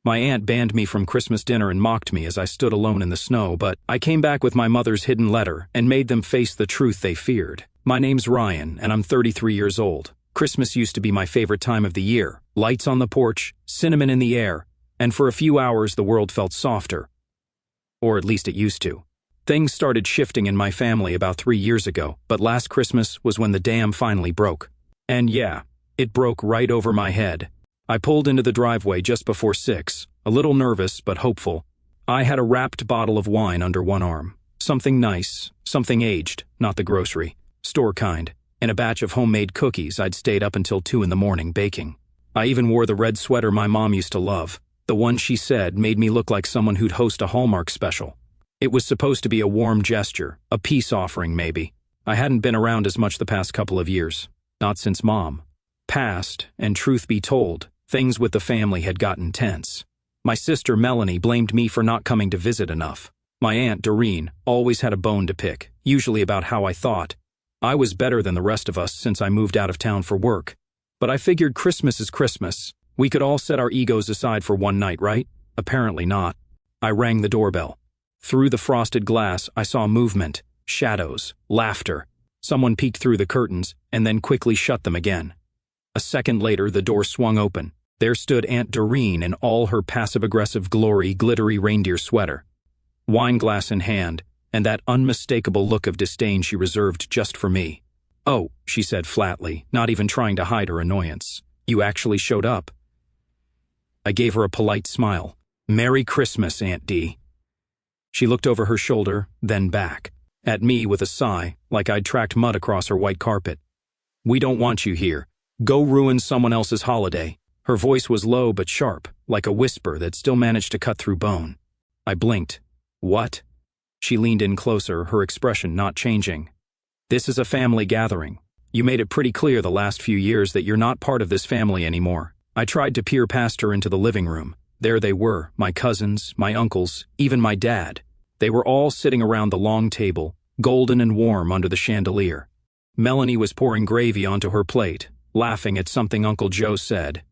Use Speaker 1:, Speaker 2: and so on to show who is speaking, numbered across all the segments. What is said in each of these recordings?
Speaker 1: My aunt banned me from Christmas dinner and mocked me as I stood alone in the snow, but I came back with my mother's hidden letter and made them face the truth they feared. My name's Ryan, and I'm 33 years old. Christmas used to be my favorite time of the year. Lights on the porch, cinnamon in the air, and for a few hours the world felt softer. Or at least it used to. Things started shifting in my family about 3 years ago, but last Christmas was when the dam finally broke. And yeah, it broke right over my head. I pulled into the driveway just before 6, a little nervous but hopeful. I had a wrapped bottle of wine under one arm. Something nice, something aged, not the grocery, store kind, and a batch of homemade cookies I'd stayed up until 2 in the morning baking. I even wore the red sweater my mom used to love, the one she said made me look like someone who'd host a Hallmark special. It was supposed to be a warm gesture, a peace offering maybe. I hadn't been around as much the past couple of years, not since Mom passed, and truth be told, things with the family had gotten tense. My sister Melanie blamed me for not coming to visit enough. My aunt Doreen always had a bone to pick, usually about how I thought. I was better than the rest of us since I moved out of town for work. But I figured Christmas is Christmas. We could all set our egos aside for one night, right? Apparently not. I rang the doorbell. Through the frosted glass, I saw movement, shadows, laughter. Someone peeked through the curtains and then quickly shut them again. A second later, the door swung open. There stood Aunt Doreen in all her passive-aggressive glory, glittery reindeer sweater, wine glass in hand, and that unmistakable look of disdain she reserved just for me. "Oh," she said flatly, not even trying to hide her annoyance. "You actually showed up." I gave her a polite smile. "Merry Christmas, Aunt D." She looked over her shoulder, then back, at me with a sigh, like I'd tracked mud across her white carpet. "We don't want you here. Go ruin someone else's holiday." Her voice was low but sharp, like a whisper that still managed to cut through bone. I blinked. "What?" She leaned in closer, her expression not changing. "This is a family gathering. You made it pretty clear the last few years that you're not part of this family anymore." I tried to peer past her into the living room. There they were, my cousins, my uncles, even my dad. They were all sitting around the long table, golden and warm under the chandelier. Melanie was pouring gravy onto her plate, laughing at something Uncle Joe said.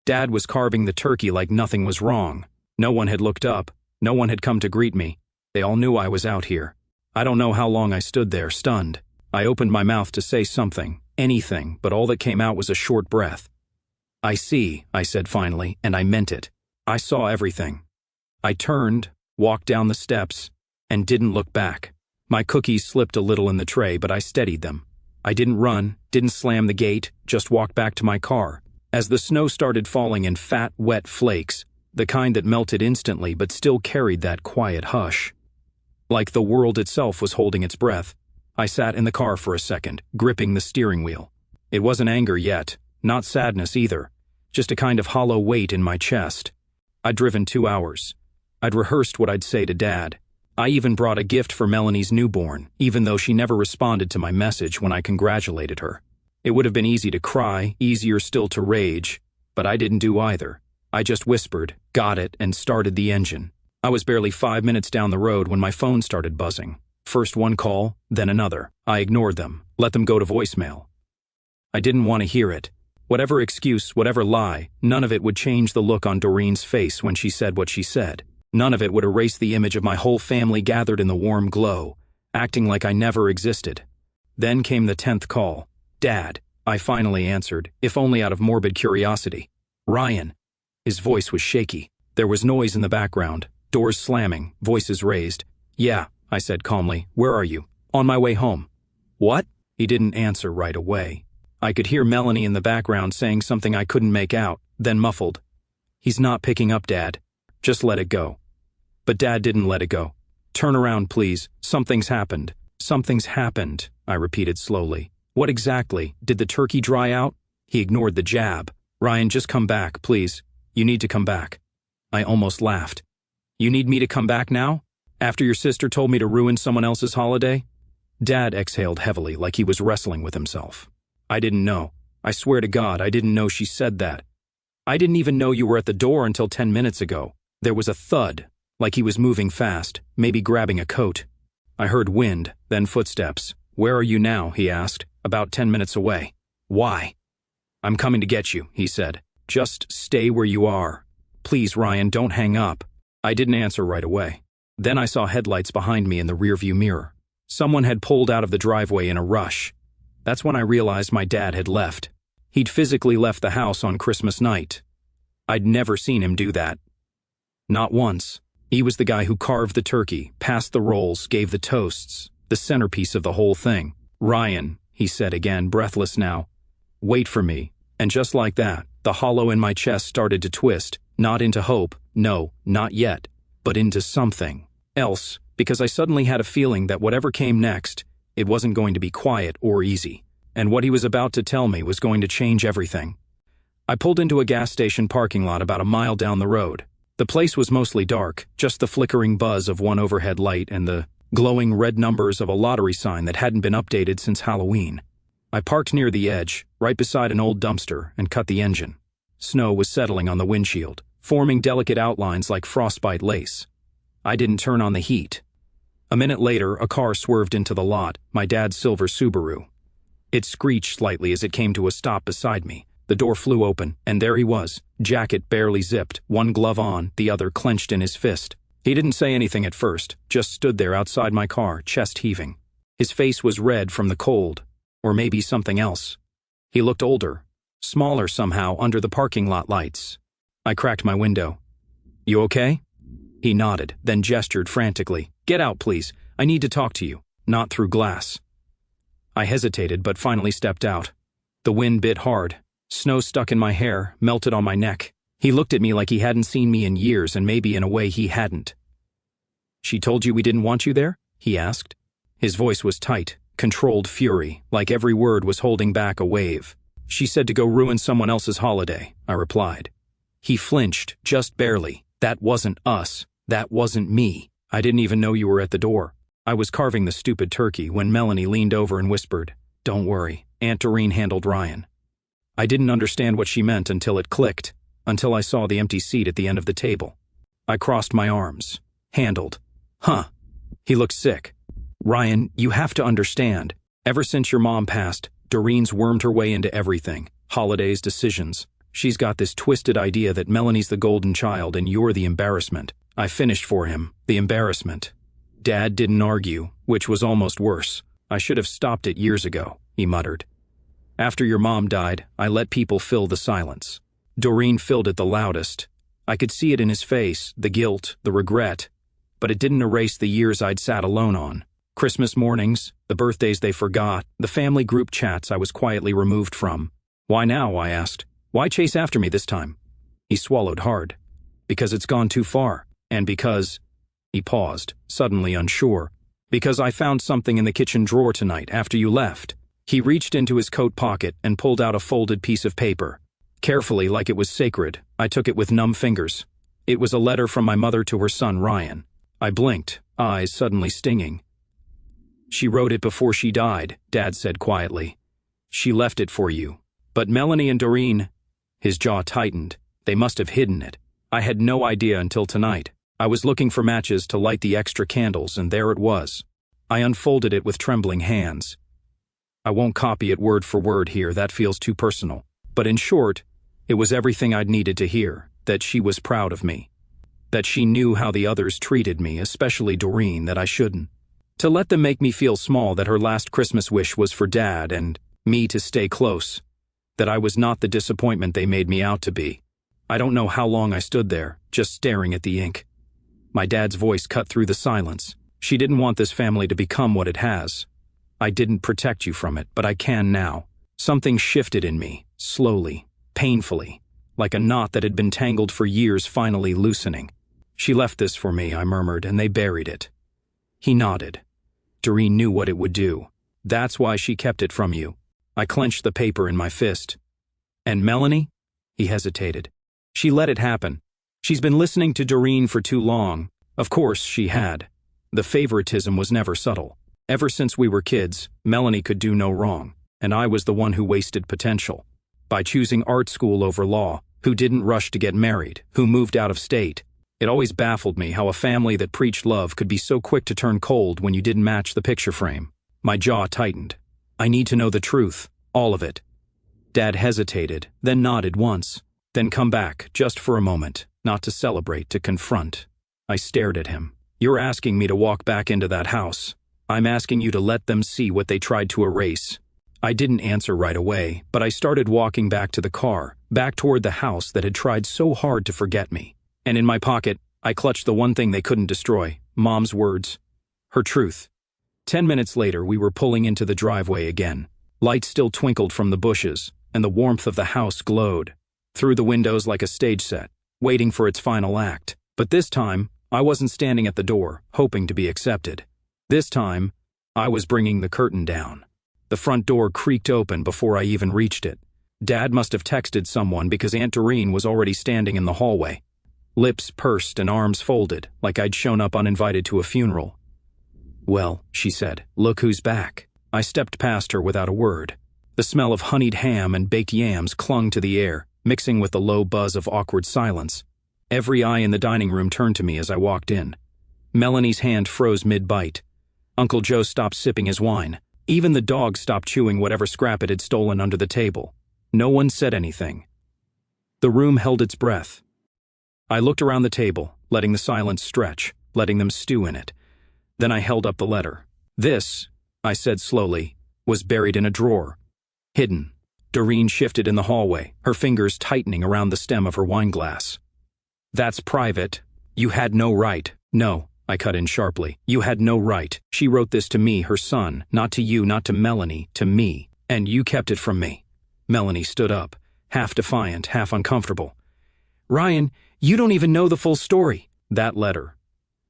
Speaker 1: Dad was carving the turkey like nothing was wrong. No one had looked up. No one had come to greet me. They all knew I was out here. I don't know how long I stood there, stunned. I opened my mouth to say something, anything, but all that came out was a short breath. "I see," I said finally, and I meant it. I saw everything. I turned, walked down the steps, and didn't look back. My cookies slipped a little in the tray, but I steadied them. I didn't run, didn't slam the gate, just walked back to my car. As the snow started falling in fat, wet flakes, the kind that melted instantly but still carried that quiet hush. Like the world itself was holding its breath, I sat in the car for a second, gripping the steering wheel. It wasn't anger yet, not sadness either, just a kind of hollow weight in my chest. I'd driven 2 hours. I'd rehearsed what I'd say to Dad. I even brought a gift for Melanie's newborn, even though she never responded to my message when I congratulated her. It would have been easy to cry, easier still to rage, but I didn't do either. I just whispered, got it, and started the engine. I was barely 5 minutes down the road when my phone started buzzing. First one call, then another. I ignored them, let them go to voicemail. I didn't want to hear it. Whatever excuse, whatever lie, none of it would change the look on Doreen's face when she said what she said. None of it would erase the image of my whole family gathered in the warm glow, acting like I never existed. Then came the 10th call. "Dad," I finally answered, if only out of morbid curiosity. "Ryan." His voice was shaky. There was noise in the background, doors slamming, voices raised. "Yeah," I said calmly. "Where are you?" "On my way home." "What?" He didn't answer right away. I could hear Melanie in the background saying something I couldn't make out, then muffled. "He's not picking up, Dad. Just let it go." But Dad didn't let it go. "Turn around, please. Something's happened." "Something's happened," I repeated slowly. "What exactly? Did the turkey dry out?" He ignored the jab. "Ryan, just come back, please. You need to come back." I almost laughed. "You need me to come back now? After your sister told me to ruin someone else's holiday?" Dad exhaled heavily, like he was wrestling with himself. "I didn't know. I swear to God, I didn't know she said that. I didn't even know you were at the door until 10 minutes ago." There was a thud, like he was moving fast, maybe grabbing a coat. I heard wind, then footsteps. "Where are you now?" he asked. "About 10 minutes away." "Why?" "I'm coming to get you," he said. "Just stay where you are." Please, Ryan, don't hang up. I didn't answer right away. Then I saw headlights behind me in the rearview mirror. Someone had pulled out of the driveway in a rush. That's when I realized my dad had left. He'd physically left the house on Christmas night. I'd never seen him do that. Not once. He was the guy who carved the turkey, passed the rolls, gave the toasts, the centerpiece of the whole thing. Ryan, he said again, breathless now. Wait for me. And just like that, the hollow in my chest started to twist, not into hope, no, not yet, but into something else, because I suddenly had a feeling that whatever came next, it wasn't going to be quiet or easy, and what he was about to tell me was going to change everything. I pulled into a gas station parking lot about a mile down the road. The place was mostly dark, just the flickering buzz of one overhead light and the glowing red numbers of a lottery sign that hadn't been updated since Halloween. I parked near the edge, right beside an old dumpster, and cut the engine. Snow was settling on the windshield, forming delicate outlines like frostbite lace. I didn't turn on the heat. A minute later, a car swerved into the lot, my dad's silver Subaru. It screeched slightly as it came to a stop beside me. The door flew open, and there he was, jacket barely zipped, one glove on, the other clenched in his fist. He didn't say anything at first, just stood there outside my car, chest heaving. His face was red from the cold, or maybe something else. He looked older, smaller somehow under the parking lot lights. I cracked my window. You okay? He nodded, then gestured frantically. Get out, please. I need to talk to you. Not through glass. I hesitated, but finally stepped out. The wind bit hard. Snow stuck in my hair, melted on my neck. He looked at me like he hadn't seen me in years, and maybe in a way he hadn't. She told you we didn't want you there? He asked. His voice was tight, controlled fury, like every word was holding back a wave. She said to go ruin someone else's holiday, I replied. He flinched, just barely. That wasn't us. That wasn't me. I didn't even know you were at the door. I was carving the stupid turkey when Melanie leaned over and whispered, Don't worry, Aunt Doreen handled Ryan. I didn't understand what she meant until it clicked, until I saw the empty seat at the end of the table. I crossed my arms. Handled. Huh. He looked sick. Ryan, you have to understand. Ever since your mom passed, Doreen's wormed her way into everything. Holidays, decisions. She's got this twisted idea that Melanie's the golden child and you're the embarrassment. I finished for him. The embarrassment. Dad didn't argue, which was almost worse. I should have stopped it years ago, he muttered. After your mom died, I let people fill the silence. Doreen filled it the loudest. I could see it in his face, the guilt, the regret, but it didn't erase the years I'd sat alone on. Christmas mornings, the birthdays they forgot, the family group chats I was quietly removed from. Why now, I asked. Why chase after me this time? He swallowed hard. Because it's gone too far, and because... He paused, suddenly unsure. Because I found something in the kitchen drawer tonight after you left. He reached into his coat pocket and pulled out a folded piece of paper. Carefully, like it was sacred, I took it with numb fingers. It was a letter from my mother to her son, Ryan. I blinked, eyes suddenly stinging. She wrote it before she died, Dad said quietly. She left it for you. But Melanie and Doreen... His jaw tightened. They must have hidden it. I had no idea until tonight. I was looking for matches to light the extra candles, and there it was. I unfolded it with trembling hands. I won't copy it word for word here, that feels too personal. But in short, it was everything I'd needed to hear, that she was proud of me. That she knew how the others treated me, especially Doreen, that I shouldn't. To let them make me feel small, that her last Christmas wish was for Dad and me to stay close. That I was not the disappointment they made me out to be. I don't know how long I stood there, just staring at the ink. My dad's voice cut through the silence. She didn't want this family to become what it has. I didn't protect you from it, but I can now. Something shifted in me, slowly, painfully, like a knot that had been tangled for years finally loosening. She left this for me, I murmured, and they buried it. He nodded. Doreen knew what it would do. That's why she kept it from you. I clenched the paper in my fist. And Melanie? He hesitated. She let it happen. She's been listening to Doreen for too long. Of course she had. The favoritism was never subtle. Ever since we were kids, Melanie could do no wrong, and I was the one who wasted potential. By choosing art school over law, who didn't rush to get married, who moved out of state. It always baffled me how a family that preached love could be so quick to turn cold when you didn't match the picture frame. My jaw tightened. I need to know the truth, all of it. Dad hesitated, then nodded once. Then come back, just for a moment. not to celebrate, to confront. I stared at him. You're asking me to walk back into that house. I'm asking you to let them see what they tried to erase. I didn't answer right away, but I started walking back to the car, back toward the house that had tried so hard to forget me. And in my pocket, I clutched the one thing they couldn't destroy, Mom's words. Her truth. 10 minutes later, we were pulling into the driveway again. Lights still twinkled from the bushes, and the warmth of the house glowed through the windows like a stage set, waiting for its final act. But this time, I wasn't standing at the door, hoping to be accepted. This time, I was bringing the curtain down. The front door creaked open before I even reached it. Dad must have texted someone because Aunt Doreen was already standing in the hallway. Lips pursed and arms folded, like I'd shown up uninvited to a funeral. Well, she said, look who's back. I stepped past her without a word. The smell of honeyed ham and baked yams clung to the air, mixing with the low buzz of awkward silence. Every eye in the dining room turned to me as I walked in. Melanie's hand froze mid-bite. Uncle Joe stopped sipping his wine. Even the dog stopped chewing whatever scrap it had stolen under the table. No one said anything. The room held its breath. I looked around the table, letting the silence stretch, letting them stew in it. Then I held up the letter. This, I said slowly, was buried in a drawer. Hidden. Doreen shifted in the hallway, her fingers tightening around the stem of her wine glass. That's private. You had no right. No, I cut in sharply. You had no right. She wrote this to me, her son, not to you, not to Melanie, to me. And you kept it from me. Melanie stood up, half defiant, half uncomfortable. Ryan, you don't even know the full story. That letter.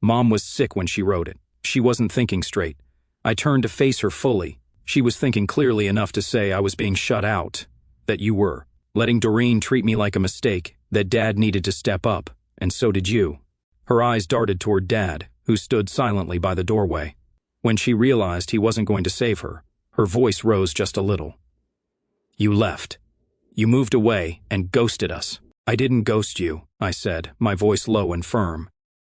Speaker 1: Mom was sick when she wrote it. She wasn't thinking straight. I turned to face her fully. She was thinking clearly enough to say I was being shut out. That you were. Letting Doreen treat me like a mistake. That Dad needed to step up. And so did you. Her eyes darted toward Dad, who stood silently by the doorway. When she realized he wasn't going to save her, her voice rose just a little. You left. You moved away and ghosted us. I didn't ghost you, I said, my voice low and firm.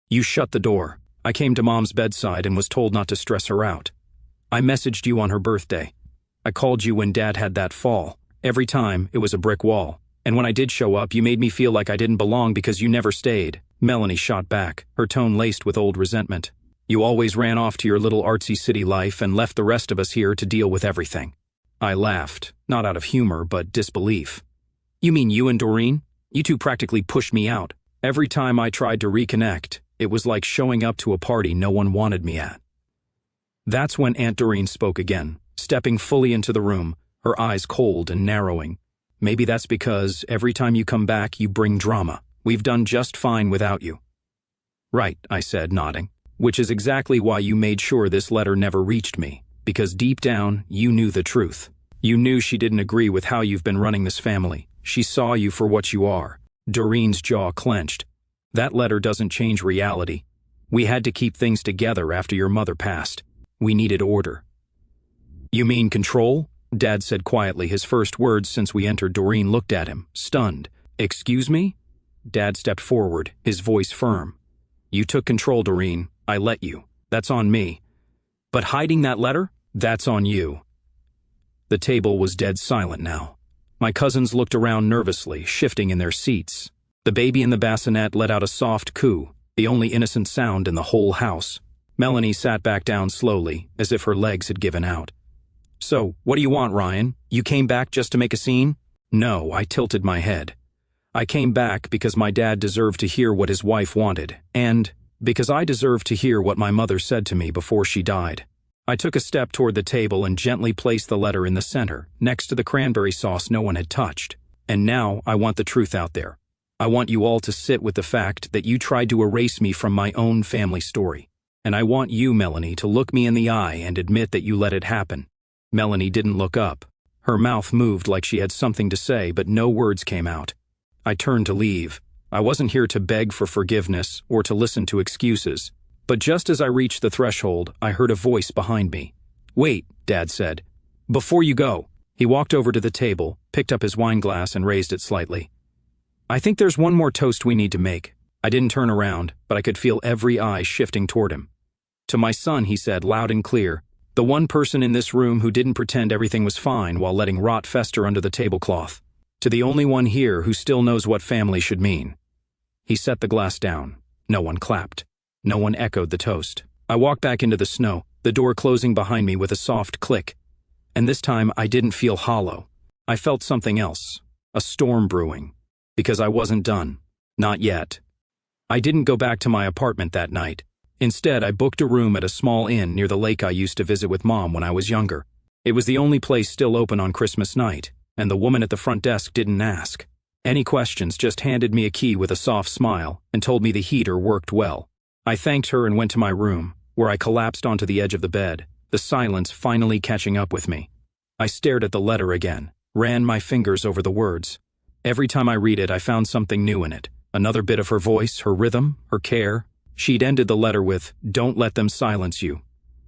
Speaker 1: You shut the door. I came to Mom's bedside and was told not to stress her out. I messaged you on her birthday. I called you when Dad had that fall. Every time, it was a brick wall. And when I did show up, you made me feel like I didn't belong because you never stayed. Melanie shot back, her tone laced with old resentment. You always ran off to your little artsy city life and left the rest of us here to deal with everything. I laughed, not out of humor, but disbelief. You mean you and Doreen? You two practically pushed me out. Every time I tried to reconnect, it was like showing up to a party no one wanted me at. That's when Aunt Doreen spoke again, stepping fully into the room, her eyes cold and narrowing. Maybe that's because every time you come back, you bring drama. We've done just fine without you. Right, I said, nodding. Which is exactly why you made sure this letter never reached me. Because deep down, you knew the truth. You knew she didn't agree with how you've been running this family. She saw you for what you are. Doreen's jaw clenched. That letter doesn't change reality. We had to keep things together after your mother passed. We needed order. You mean control? Dad said quietly, his first words since we entered. Doreen looked at him, stunned. Excuse me? Dad stepped forward, his voice firm. You took control, Doreen. I let you. That's on me. But hiding that letter? That's on you. The table was dead silent now. My cousins looked around nervously, shifting in their seats. The baby in the bassinet let out a soft coo, the only innocent sound in the whole house. Melanie sat back down slowly, as if her legs had given out. So, what do you want, Ryan? You came back just to make a scene? No, I tilted my head. I came back because my dad deserved to hear what his wife wanted, and because I deserved to hear what my mother said to me before she died. I took a step toward the table and gently placed the letter in the center, next to the cranberry sauce no one had touched. And now I want the truth out there. I want you all to sit with the fact that you tried to erase me from my own family story. And I want you, Melanie, to look me in the eye and admit that you let it happen. Melanie didn't look up. Her mouth moved like she had something to say, but no words came out. I turned to leave. I wasn't here to beg for forgiveness or to listen to excuses. But just as I reached the threshold, I heard a voice behind me. Wait, Dad said. Before you go. He walked over to the table, picked up his wine glass and raised it slightly. I think there's one more toast we need to make. I didn't turn around, but I could feel every eye shifting toward him. To my son, he said, loud and clear. The one person in this room who didn't pretend everything was fine while letting rot fester under the tablecloth. To the only one here who still knows what family should mean. He set the glass down. No one clapped. No one echoed the toast. I walked back into the snow, the door closing behind me with a soft click. And this time I didn't feel hollow. I felt something else. A storm brewing. Because I wasn't done. Not yet. I didn't go back to my apartment that night. Instead, I booked a room at a small inn near the lake I used to visit with Mom when I was younger. It was the only place still open on Christmas night, and the woman at the front desk didn't ask any questions, just handed me a key with a soft smile and told me the heater worked well. I thanked her and went to my room, where I collapsed onto the edge of the bed, the silence finally catching up with me. I stared at the letter again, ran my fingers over the words. Every time I read it, I found something new in it. Another bit of her voice, her rhythm, her care. She'd ended the letter with, "Don't let them silence you.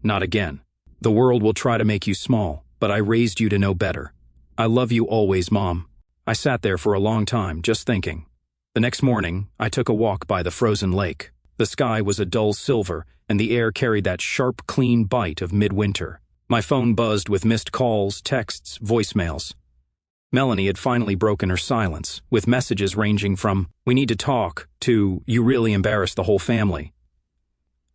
Speaker 1: Not again. The world will try to make you small, but I raised you to know better. I love you always, Mom." I sat there for a long time, just thinking. The next morning, I took a walk by the frozen lake. The sky was a dull silver, and the air carried that sharp, clean bite of midwinter. My phone buzzed with missed calls, texts, voicemails. Melanie had finally broken her silence, with messages ranging from, "We need to talk," to, "You really embarrassed the whole family."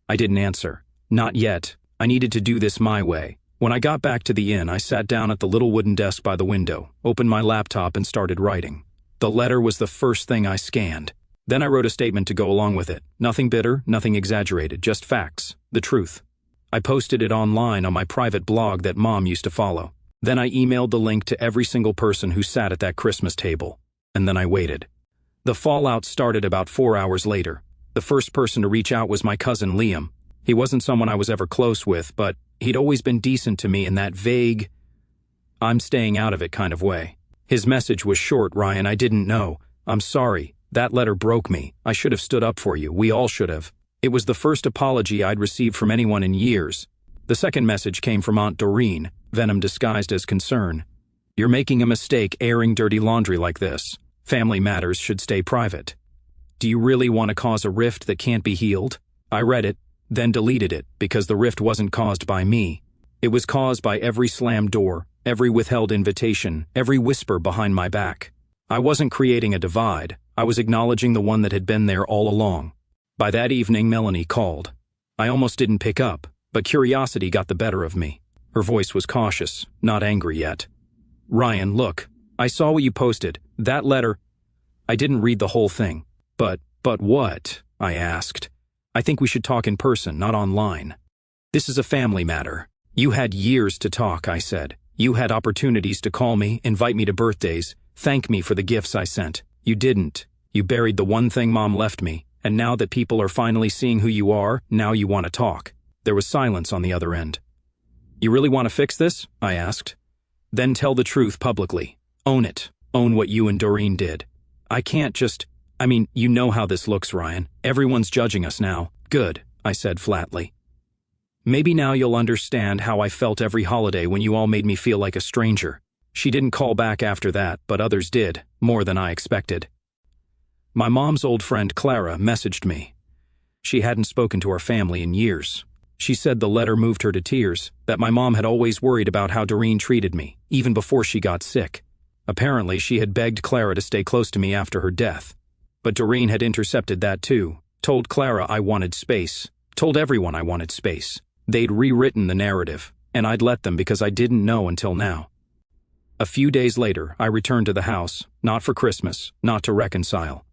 Speaker 1: I didn't answer. Not yet. I needed to do this my way. When I got back to the inn, I sat down at the little wooden desk by the window, opened my laptop and started writing. The letter was the first thing I scanned. Then I wrote a statement to go along with it. Nothing bitter, nothing exaggerated, just facts, the truth. I posted it online on my private blog that Mom used to follow. Then I emailed the link to every single person who sat at that Christmas table. And then I waited. The fallout started about 4 hours later. The first person to reach out was my cousin Liam. He wasn't someone I was ever close with, but he'd always been decent to me in that vague, "I'm staying out of it" kind of way. His message was short. "Ryan, I didn't know. I'm sorry. That letter broke me. I should have stood up for you. We all should have." It was the first apology I'd received from anyone in years. The second message came from Aunt Doreen, venom disguised as concern. "You're making a mistake airing dirty laundry like this. Family matters should stay private. Do you really want to cause a rift that can't be healed?" I read it, then deleted it, because the rift wasn't caused by me. It was caused by every slammed door, every withheld invitation, every whisper behind my back. I wasn't creating a divide. I was acknowledging the one that had been there all along. By that evening, Melanie called. I almost didn't pick up, but curiosity got the better of me. Her voice was cautious, not angry yet. "Ryan, look, I saw what you posted. That letter..." I didn't read the whole thing. But what?" I asked. "I think we should talk in person, not online. This is a family matter." "You had years to talk," I said. "You had opportunities to call me, invite me to birthdays, thank me for the gifts I sent. You didn't. You buried the one thing Mom left me, and now that people are finally seeing who you are, now you want to talk." There was silence on the other end. "You really want to fix this?" I asked. "Then tell the truth publicly. Own it. Own what you and Doreen did. I can't just... you know how this looks, Ryan. Everyone's judging us now." "Good," I said flatly. "Maybe now you'll understand how I felt every holiday when you all made me feel like a stranger." She didn't call back after that, but others did, more than I expected. My mom's old friend Clara messaged me. She hadn't spoken to our family in years. She said the letter moved her to tears, that my mom had always worried about how Doreen treated me, even before she got sick. Apparently, she had begged Clara to stay close to me after her death. But Doreen had intercepted that too, told Clara I wanted space, told everyone I wanted space. They'd rewritten the narrative, and I'd let them because I didn't know until now. A few days later, I returned to the house, not for Christmas, not to reconcile.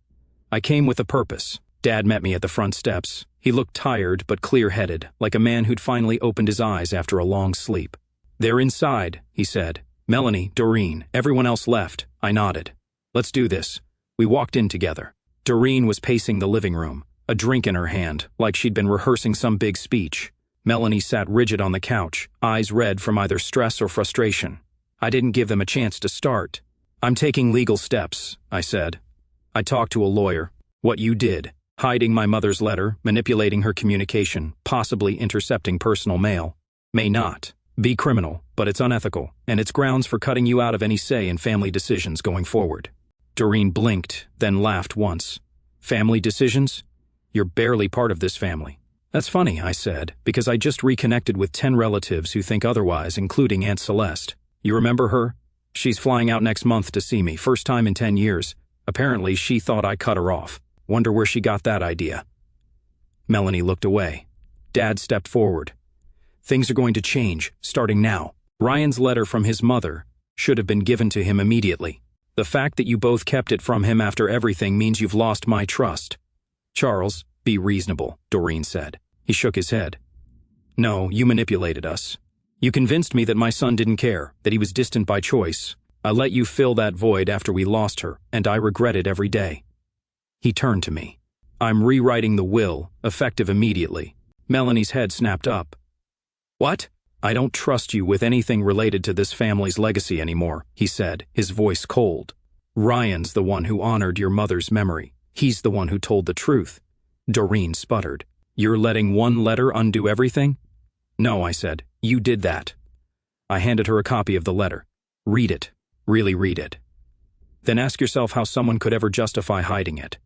Speaker 1: I came with a purpose. Dad met me at the front steps. He looked tired but clear-headed, like a man who'd finally opened his eyes after a long sleep. "They're inside," he said. "Melanie, Doreen, everyone else left." I nodded. "Let's do this." We walked in together. Doreen was pacing the living room, a drink in her hand, like she'd been rehearsing some big speech. Melanie sat rigid on the couch, eyes red from either stress or frustration. I didn't give them a chance to start. "I'm taking legal steps," I said. "I talked to a lawyer. What you did, hiding my mother's letter, manipulating her communication, possibly intercepting personal mail, may not be criminal, but it's unethical, and it's grounds for cutting you out of any say in family decisions going forward." Doreen blinked, then laughed once. "Family decisions? You're barely part of this family." "That's funny," I said, because I just reconnected with 10 relatives who think otherwise, including Aunt Celeste. "You remember her? She's flying out next month to see me, first time in 10 years. Apparently, she thought I cut her off." Wonder where she got that idea. Melanie looked away. Dad stepped forward. Things are going to change, starting now. Ryan's letter from his mother should have been given to him immediately. The fact that you both kept it from him after everything means you've lost my trust. Charles, be reasonable, Doreen said. He shook his head. No, you manipulated us. You convinced me that my son didn't care, that he was distant by choice. I let you fill that void after we lost her, and I regret it every day. He turned to me. I'm rewriting the will, effective immediately. Melanie's head snapped up. What? I don't trust you with anything related to this family's legacy anymore, he said, his voice cold. Ryan's the one who honored your mother's memory. He's the one who told the truth. Doreen sputtered. You're letting one letter undo everything? No, I said. You did that. I handed her a copy of the letter. Read it. Really read it. Then ask yourself how someone could ever justify hiding it.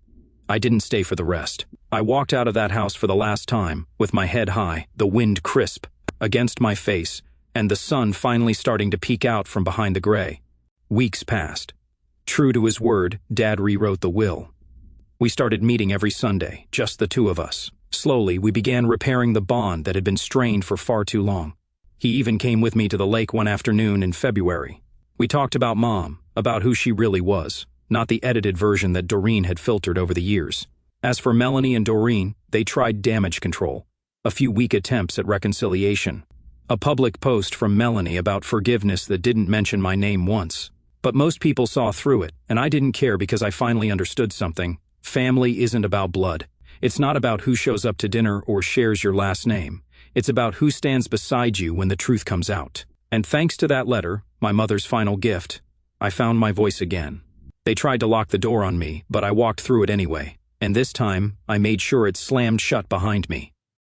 Speaker 1: I didn't stay for the rest. I walked out of that house for the last time, with my head high, the wind crisp, against my face, and the sun finally starting to peek out from behind the gray. Weeks passed. True to his word, Dad rewrote the will. We started meeting every Sunday, just the two of us. Slowly, we began repairing the bond that had been strained for far too long. He even came with me to the lake one afternoon in February. We talked about Mom, about who she really was, not the edited version that Doreen had filtered over the years. As for Melanie and Doreen, they tried damage control. A few weak attempts at reconciliation. A public post from Melanie about forgiveness that didn't mention my name once. But most people saw through it, and I didn't care because I finally understood something. Family isn't about blood. It's not about who shows up to dinner or shares your last name. It's about who stands beside you when the truth comes out. And thanks to that letter, my mother's final gift, I found my voice again. They tried to lock the door on me, but I walked through it anyway. And this time, I made sure it slammed shut behind me.